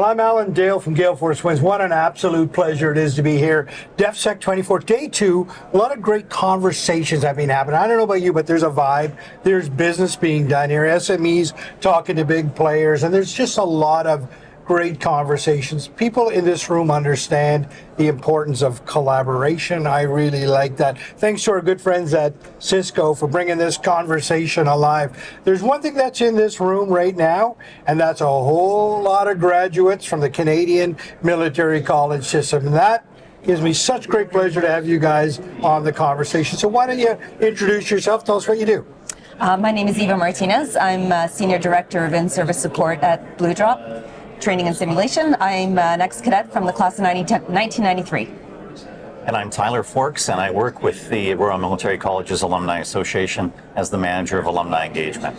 Well, I'm Alan Dale from Gale Force Winds. What an absolute pleasure it is to be here. DEFSEC 24, day 2. A lot of great conversations have been happening. I don't know about you, but there's a vibe. There's business being done here. SMEs talking to big players, and there's just a lot of great conversations. People in this room understand the importance of collaboration. I really like that. Thanks to our good friends at Cisco for bringing this conversation alive. There's one thing that's in this room right now, and that's a whole lot of graduates from the Canadian Military College System. And that gives me such great pleasure to have you guys on the conversation. So why don't you introduce yourself? Tell us what you do. My name is Eva Martinez. I'm Senior Director of In-Service Support at Blue Drop Training and Simulation. I'm an ex-cadet from the class of 1993. And I'm Tyler Forks, and I work with the Royal Military Colleges Alumni Association as the Manager of Alumni Engagement.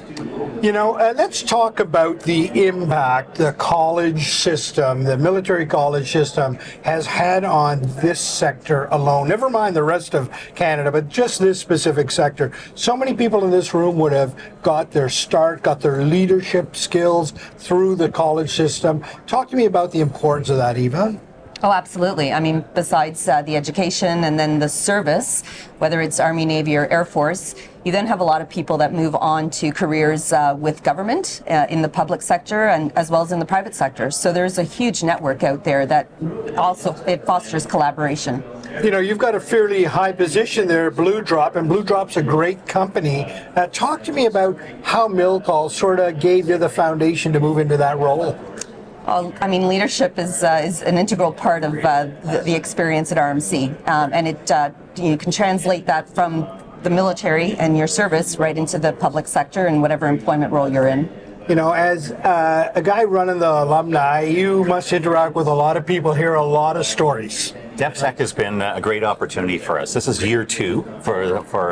You know, let's talk about the impact the college system, the military college system, has had on this sector alone. Never mind the rest of Canada, but just this specific sector. So many people in this room would have got their start, got their leadership skills through the college system. Talk to me about the importance of that, Eva. Oh, absolutely. I mean, besides the education and then the service, whether it's Army, Navy, or Air Force, you then have a lot of people that move on to careers with government in the public sector and as well as in the private sector. So there's a huge network out there that also it fosters collaboration. You know, you've got a fairly high position there, Blue Drop, and Blue Drop's a great company. Talk to me about how Milcall sort of gave you the foundation to move into that role. I mean, leadership is an integral part of the experience at RMC, and you can translate that from the military and your service right into the public sector and whatever employment role you're in. You know, as a guy running the alumni, you must interact with a lot of people, hear a lot of stories. DEFSEC has been a great opportunity for us. This is year 2 for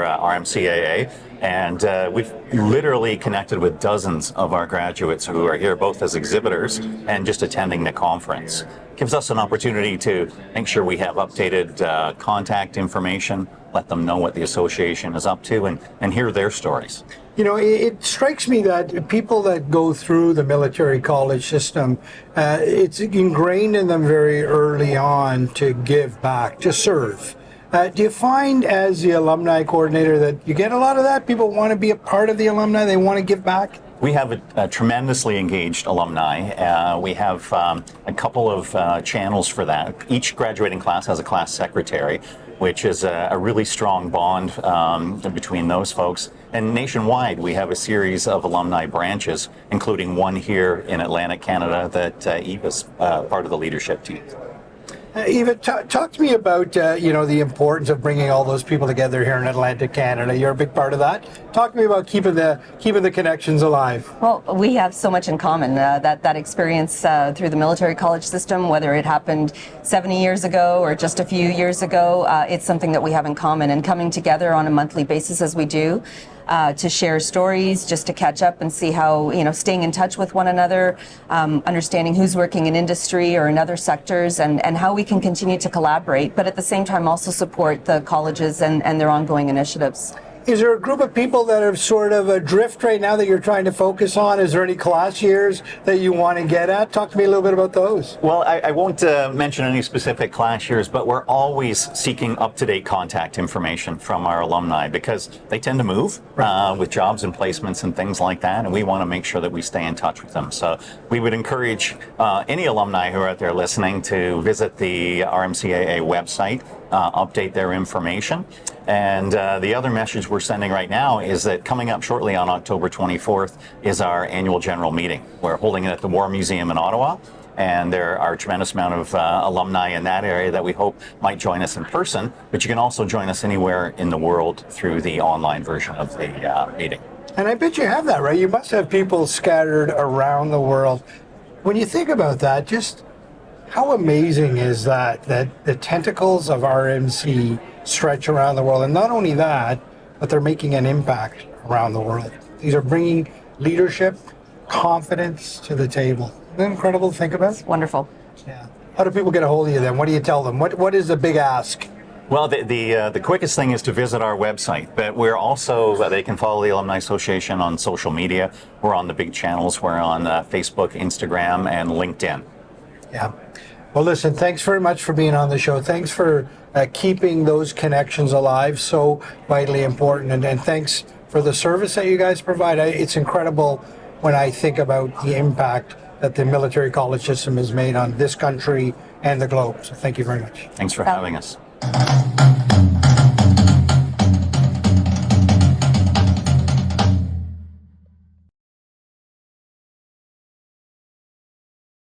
RMCAA. And we've literally connected with dozens of our graduates who are here both as exhibitors and just attending the conference. Gives us an opportunity to make sure we have updated contact information, let them know what the association is up to, and hear their stories. You know, it strikes me that people that go through the military college system, it's ingrained in them very early on to give back, to serve. Do you find as the alumni coordinator that you get a lot of that? People want to be a part of the alumni, they want to give back? We have a tremendously engaged alumni. We have a couple of channels for that. Each graduating class has a class secretary, which is a really strong bond between those folks. And nationwide, we have a series of alumni branches, including one here in Atlantic Canada that Eva's part of the leadership team. Eva, talk to me about the importance of bringing all those people together here in Atlantic Canada. You're a big part of that. Talk to me about keeping the connections alive. Well, we have so much in common. That experience through the military college system, whether it happened 70 years ago or just a few years ago, it's something that we have in common. And coming together on a monthly basis as we do, to share stories, just to catch up and see how, staying in touch with one another, understanding who's working in industry or in other sectors, and how we can continue to collaborate, but at the same time also support the colleges and their ongoing initiatives. Is there a group of people that are sort of adrift right now that you're trying to focus on? Is there any class years that you want to get at? Talk to me a little bit about those. Well, I won't mention any specific class years, but we're always seeking up-to-date contact information from our alumni because they tend to move with jobs and placements and things like that, and we want to make sure that we stay in touch with them. So we would encourage any alumni who are out there listening to visit the RMCAA website, update their information. And the other message we're sending right now is that coming up shortly on October 24th is our annual general meeting. We're holding it at the War Museum in Ottawa, and there are a tremendous amount of alumni in that area that we hope might join us in person, but you can also join us anywhere in the world through the online version of the meeting. And I bet you have that, right? You must have people scattered around the world. When you think about that, just how amazing is that the tentacles of RMC stretch around the world, and not only that, but they're making an impact around the world. These are bringing leadership, confidence to the table. Isn't that incredible to think about? It's wonderful. Yeah. How do people get a hold of you then? What do you tell them? What is the big ask? Well, the quickest thing is to visit our website, but we're also, they can follow the Alumni Association on social media. We're on the big channels. We're on Facebook, Instagram, and LinkedIn. Yeah. Well, listen, thanks very much for being on the show. Thanks for keeping those connections alive, so vitally important. And thanks for the service that you guys provide. It's incredible when I think about the impact that the military college system has made on this country and the globe. So thank you very much. Thanks for having us.